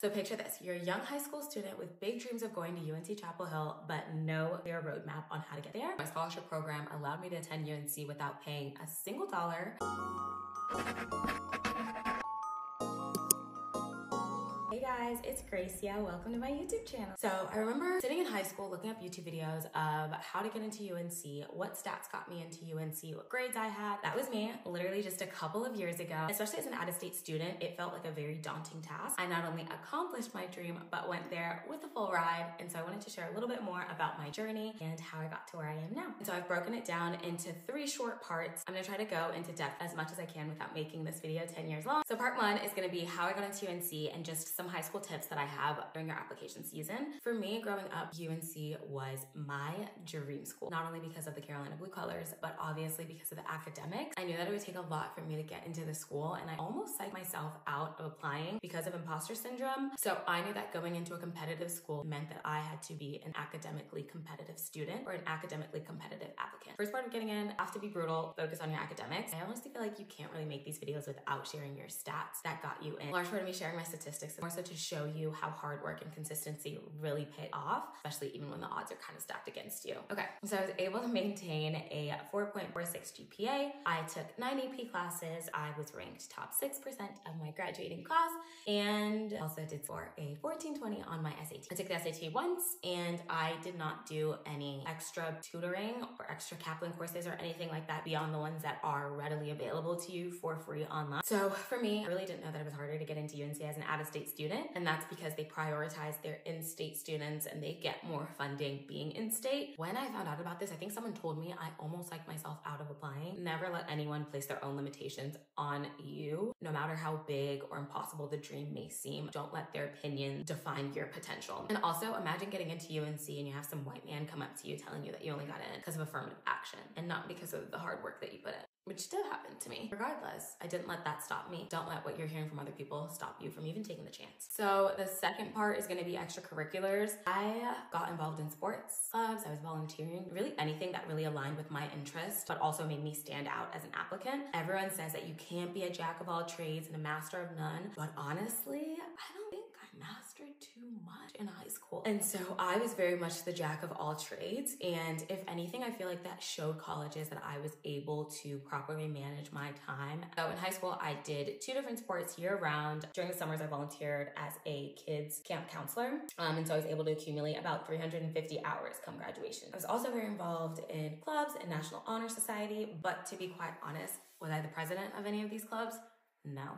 So picture this, you're a young high school student with big dreams of going to UNC Chapel Hill, but no clear roadmap on how to get there. My scholarship program allowed me to attend UNC without paying a single dollar. Hey guys, it's Gracia. Welcome to my YouTube channel. So I remember sitting in high school looking up YouTube videos of how to get into UNC, what stats got me into UNC, what grades I had. That was me literally just a couple of years ago. Especially as an out-of-state student, it felt like a very daunting task. I not only accomplished my dream, but went there with a full ride. And so I wanted to share a little bit more about my journey and how I got to where I am now. And so I've broken it down into 3 short parts. I'm gonna try to go into depth as much as I can without making this video 10 years long. So part 1 is gonna be how I got into UNC and just some high school tips that I have during your application season. For me, growing up, UNC was my dream school, not only because of the Carolina Blue Colors, but obviously because of the academics. I knew that it would take a lot for me to get into the school, and I almost psyched myself out of applying because of imposter syndrome. So I knew that going into a competitive school meant that I had to be an academically competitive student or an academically competitive applicant. First part of getting in, have to be brutal, focus on your academics. I honestly feel like you can't really make these videos without sharing your stats that got you in. A large part of me sharing my statistics is more so to show you how hard work and consistency really pay off, especially even when the odds are kind of stacked against you. Okay, so I was able to maintain a 4.46 GPA. I took 9 AP classes. I was ranked top 6% of my graduating class, and also did score a 1420 on my SAT. I took the SAT once, and I did not do any extra tutoring or extra Kaplan courses or anything like that beyond the ones that are readily available to you for free online. So for me, I really didn't know that it was harder to get into UNC as an out-of-state student, and that's because they prioritize their in-state students and they get more funding being in-state. When I found out about this, I think someone told me, I almost psyched myself out of applying. Never let anyone place their own limitations on you, no matter how big or impossible the dream may seem. Don't let their opinion define your potential. And also imagine getting into UNC and you have some white man come up to you telling you that you only got in because of affirmative action and not because of the hard work that you put in. Which did happen to me. Regardless, I didn't let that stop me. Don't let what you're hearing from other people stop you from even taking the chance. So the second part is gonna be extracurriculars. I got involved in sports clubs, I was volunteering, really anything that really aligned with my interests, but also made me stand out as an applicant. Everyone says that you can't be a jack of all trades and a master of none, but honestly, I don't think I mastered too much in high school. And so I was very much the jack of all trades. And if anything, I feel like that showed colleges that I was able to properly manage my time. So in high school, I did 2 different sports year round. During the summers, I volunteered as a kids camp counselor. And so I was able to accumulate about 350 hours come graduation. I was also very involved in clubs and National Honor Society, but to be quite honest, was I the president of any of these clubs? No.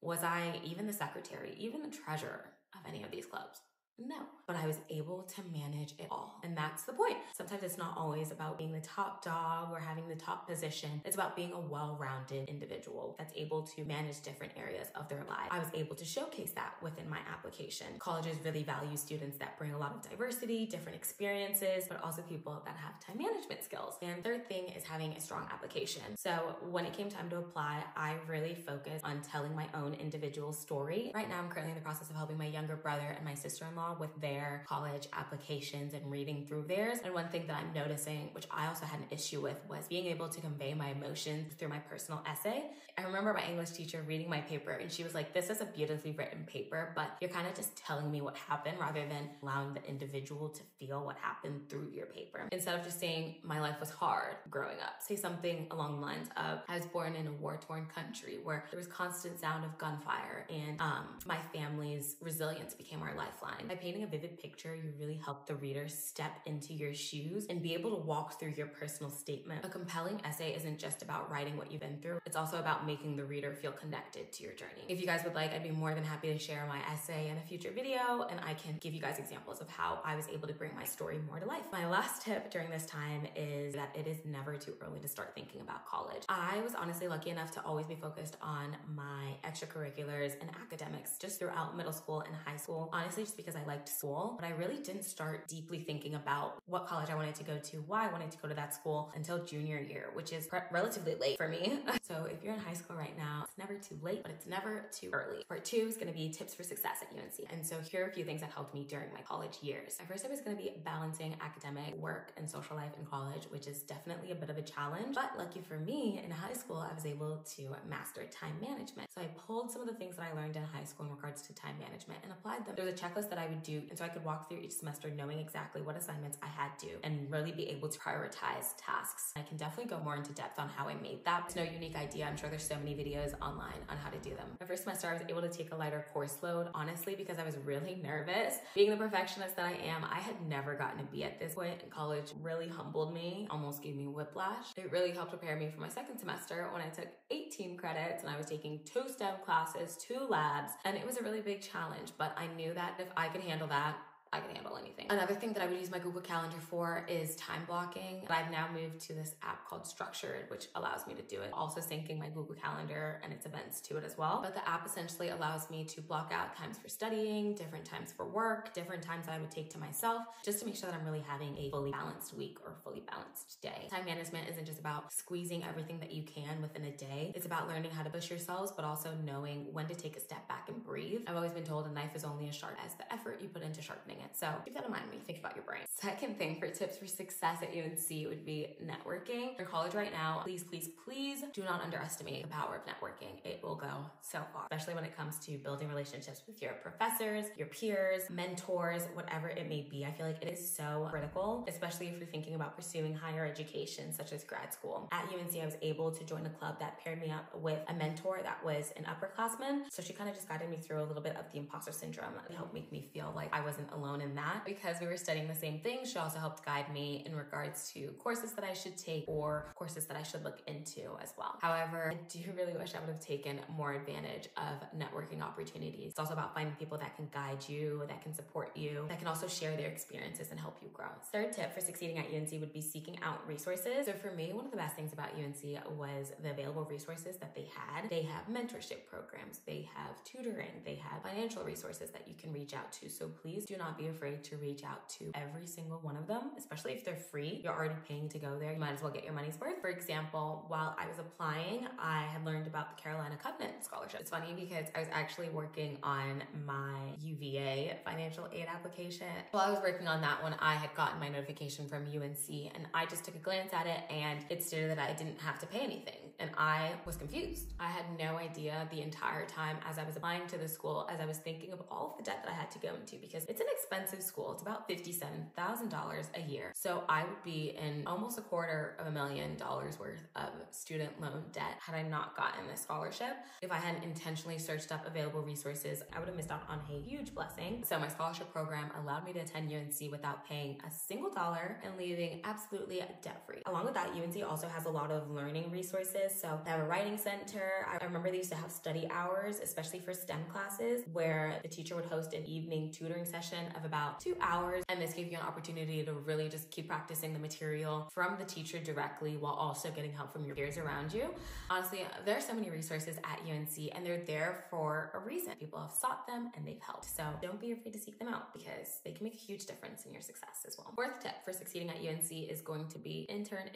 Was I even the secretary, even the treasurer of any of these clubs? No, but I was able to manage it all. And that's the point. Sometimes it's not always about being the top dog or having the top position. It's about being a well-rounded individual that's able to manage different areas of their life. I was able to showcase that within my application. Colleges really value students that bring a lot of diversity, different experiences, but also people that have time management skills. And third thing is having a strong application. So when it came time to apply, I really focused on telling my own individual story. Right now, I'm currently in the process of helping my younger brother and my sister-in-law with their college applications and reading through theirs. And one thing that I'm noticing, which I also had an issue with, was being able to convey my emotions through my personal essay. I remember my English teacher reading my paper and she was like, this is a beautifully written paper, but you're kind of just telling me what happened rather than allowing the individual to feel what happened through your paper. Instead of just saying my life was hard growing up, say something along the lines of, I was born in a war-torn country where there was constant sound of gunfire and my family's resilience became our lifeline. By painting a vivid picture, you really help the reader step into your shoes and be able to walk through your personal statement. A compelling essay isn't just about writing what you've been through, it's also about making the reader feel connected to your journey. If you guys would like, I'd be more than happy to share my essay in a future video, and I can give you guys examples of how I was able to bring my story more to life. My last tip during this time is that it is never too early to start thinking about college. I was honestly lucky enough to always be focused on my extracurriculars and academics just throughout middle school and high school, honestly just because I I liked school, but I really didn't start deeply thinking about what college I wanted to go to, why I wanted to go to that school until junior year, which is relatively late for me. So if you're in high school right now, it's never too late, but it's never too early. Part 2 is going to be tips for success at UNC. And so here are a few things that helped me during my college years. My first tip is going to be balancing academic, work, and social life in college, which is definitely a bit of a challenge. But lucky for me, in high school, I was able to master time management. So I pulled some of the things that I learned in high school in regards to time management and applied them. There was a checklist that I would do, and so I could walk through each semester knowing exactly what assignments I had to and really be able to prioritize tasks. I can definitely go more into depth on how I made that. It's no unique idea. I'm sure there's so many videos online on how to do them. My first semester, I was able to take a lighter course load, honestly, because I was really nervous. Being the perfectionist that I am, I had never gotten a B at this point in college. Really humbled me, almost gave me whiplash. It really helped prepare me for my second semester when I took 18 credits and I was taking 2 STEM classes, 2 labs, and it was a really big challenge, but I knew that if I could handle that, I can handle anything. Another thing that I would use my Google Calendar for is time blocking. I've now moved to this app called Structured, which allows me to do it. Also syncing my Google Calendar and its events to it as well. But the app essentially allows me to block out times for studying, different times for work, different times that I would take to myself, just to make sure that I'm really having a fully balanced week or fully balanced day. Time management isn't just about squeezing everything that you can within a day. It's about learning how to push yourselves, but also knowing when to take a step back and breathe. I've always been told a knife is only as sharp as the effort you put into sharpening it. So keep that in mind when you think about your brain. Second thing for tips for success at UNC would be networking. In college right now, please, please, please do not underestimate the power of networking. It will go so far, especially when it comes to building relationships with your professors, your peers, mentors, whatever it may be. I feel like it is so critical, especially if you're thinking about pursuing higher education, such as grad school. At UNC, I was able to join a club that paired me up with a mentor that was an upperclassman. So she kind of just guided me through a little bit of the imposter syndrome. It helped make me feel like I wasn't alone in that. Because we were studying the same thing, she also helped guide me in regards to courses that I should take or courses that I should look into as well. However, I do really wish I would have taken more advantage of networking opportunities. It's also about finding people that can guide you, that can support you, that can also share their experiences and help you grow. Third tip for succeeding at UNC would be seeking out resources. So for me, one of the best things about UNC was the available resources that they had. They have mentorship programs, they have tutoring, they have financial resources that you can reach out to. So please do not be afraid to reach out to every single one of them, especially if they're free. You're already paying to go there. You might as well get your money's worth. For example, while I was applying, I had learned about the Carolina Covenant Scholarship. It's funny because I was actually working on my UVA financial aid application. While I was working on that one, I had gotten my notification from UNC and I just took a glance at it and it stated that I didn't have to pay anything. And I was confused. I had no idea the entire time as I was applying to the school, as I was thinking of all of the debt that I had to go into, because it's an expensive school. It's about $57,000 a year. So I would be in almost $250,000 worth of student loan debt had I not gotten this scholarship. If I hadn't intentionally searched up available resources, I would have missed out on a huge blessing. So my scholarship program allowed me to attend UNC without paying a single dollar and leaving absolutely debt-free. Along with that, UNC also has a lot of learning resources. So they have a writing center. I remember they used to have study hours, especially for STEM classes, where the teacher would host an evening tutoring session of about 2 hours. And this gave you an opportunity to really just keep practicing the material from the teacher directly while also getting help from your peers around you. Honestly, there are so many resources at UNC and they're there for a reason. People have sought them and they've helped. So don't be afraid to seek them out because they can make a huge difference in your success as well. Fourth tip for succeeding at UNC is going to be intern.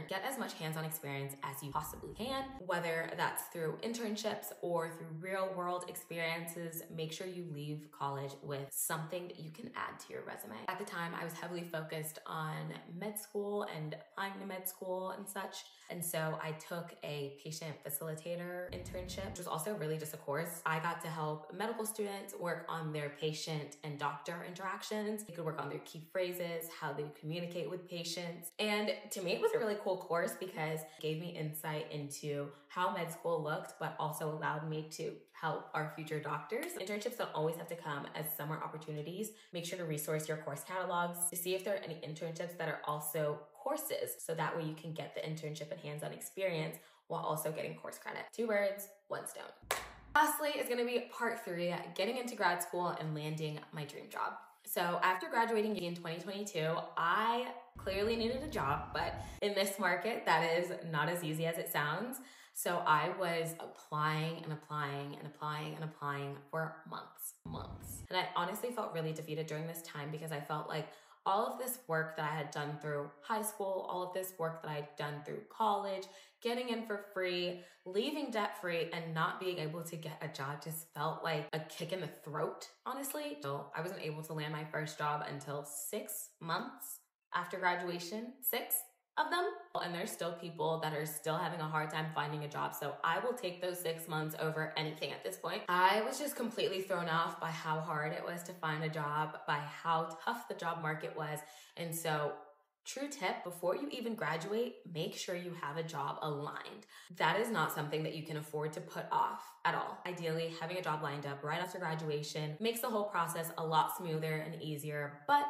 Get as much hands-on experience as you possibly can, whether that's through internships or through real world experiences. Make sure you leave college with something that you can add to your resume. At the time, I was heavily focused on med school and applying to med school and such. And so I took a patient facilitator internship, which was also really just a course. I got to help medical students work on their patient and doctor interactions. They could work on their key phrases, how they communicate with patients. And to me, it was a really cool course because it gave me insight into how med school looked, but also allowed me to help our future doctors. Internships don't always have to come as summer opportunities. Make sure to resource your course catalogs to see if there are any internships that are also courses, so that way you can get the internship and hands-on experience while also getting course credit. 2 birds, 1 stone. Lastly is going to be part 3, getting into grad school and landing my dream job. So after graduating in 2022, I clearly needed a job, but in this market, that is not as easy as it sounds. So I was applying for months. And I honestly felt really defeated during this time because I felt like all of this work that I had done through high school, all of this work that I had done through college, getting in for free, leaving debt free, and not being able to get a job just felt like a kick in the throat, honestly. So I wasn't able to land my first job until 6 months after graduation, 6 of them. And there's still people that are still having a hard time finding a job. So I will take those 6 months over anything at this point. I was just completely thrown off by how hard it was to find a job, by how tough the job market was. And so true tip, before you even graduate, make sure you have a job aligned. That is not something that you can afford to put off at all. Ideally, having a job lined up right after graduation makes the whole process a lot smoother and easier, but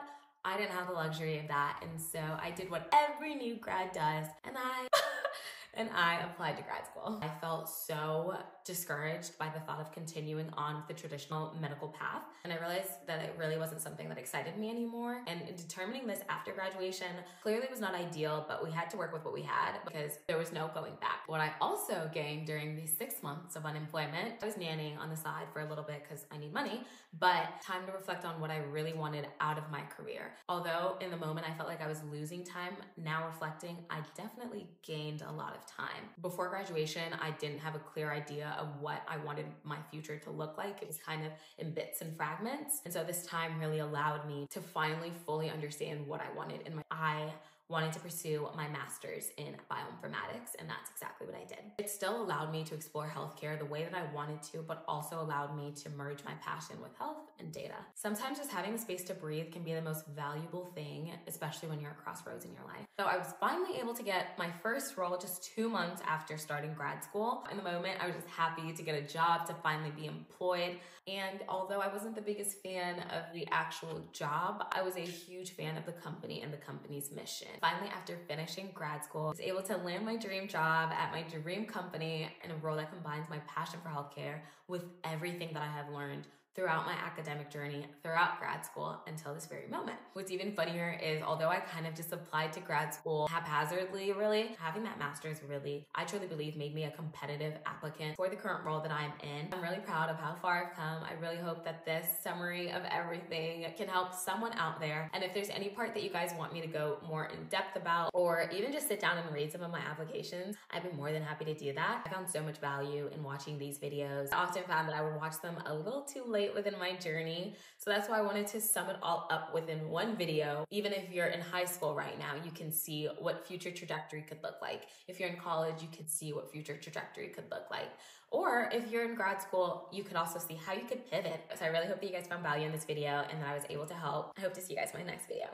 I didn't have the luxury of that, and so I did what every new grad does, and I applied to grad school. I felt so discouraged by the thought of continuing on with the traditional medical path, and I realized that it really wasn't something that excited me anymore. And determining this after graduation clearly was not ideal, but we had to work with what we had because there was no going back. What I also gained during these 6 months of unemployment, I was nannying on the side for a little bit because I need money, but time to reflect on what I really wanted out of my career. Although in the moment I felt like I was losing time, now reflecting, I definitely gained a lot of time. Before graduation, I didn't have a clear idea of what I wanted my future to look like. It was kind of in bits and fragments. And so this time really allowed me to finally fully understand what I wanted in my I wanted to pursue my master's in bioinformatics, and that's exactly what I did. It still allowed me to explore healthcare the way that I wanted to, but also allowed me to merge my passion with health and data. Sometimes just having the space to breathe can be the most valuable thing, especially when you're at crossroads in your life. So I was finally able to get my first role just 2 months after starting grad school. In the moment, I was just happy to get a job, to finally be employed. And although I wasn't the biggest fan of the actual job, I was a huge fan of the company and the company's mission. Finally, after finishing grad school, I was able to land my dream job at my dream company in a role that combines my passion for healthcare with everything that I have learned throughout my academic journey, throughout grad school until this very moment. What's even funnier is although I kind of just applied to grad school haphazardly, really, having that master's really, I truly believe made me a competitive applicant for the current role that I'm in. I'm really proud of how far I've come. I really hope that this summary of everything can help someone out there. And if there's any part that you guys want me to go more in depth about, or even just sit down and read some of my applications, I'd be more than happy to do that. I found so much value in watching these videos. I often found that I would watch them a little too late within my journey. So that's why I wanted to sum it all up within one video. Even if you're in high school right now, you can see what future trajectory could look like. If you're in college, you could see what future trajectory could look like. Or if you're in grad school, you could also see how you could pivot. So I really hope that you guys found value in this video and that I was able to help. I hope to see you guys in my next video.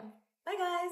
Bye guys.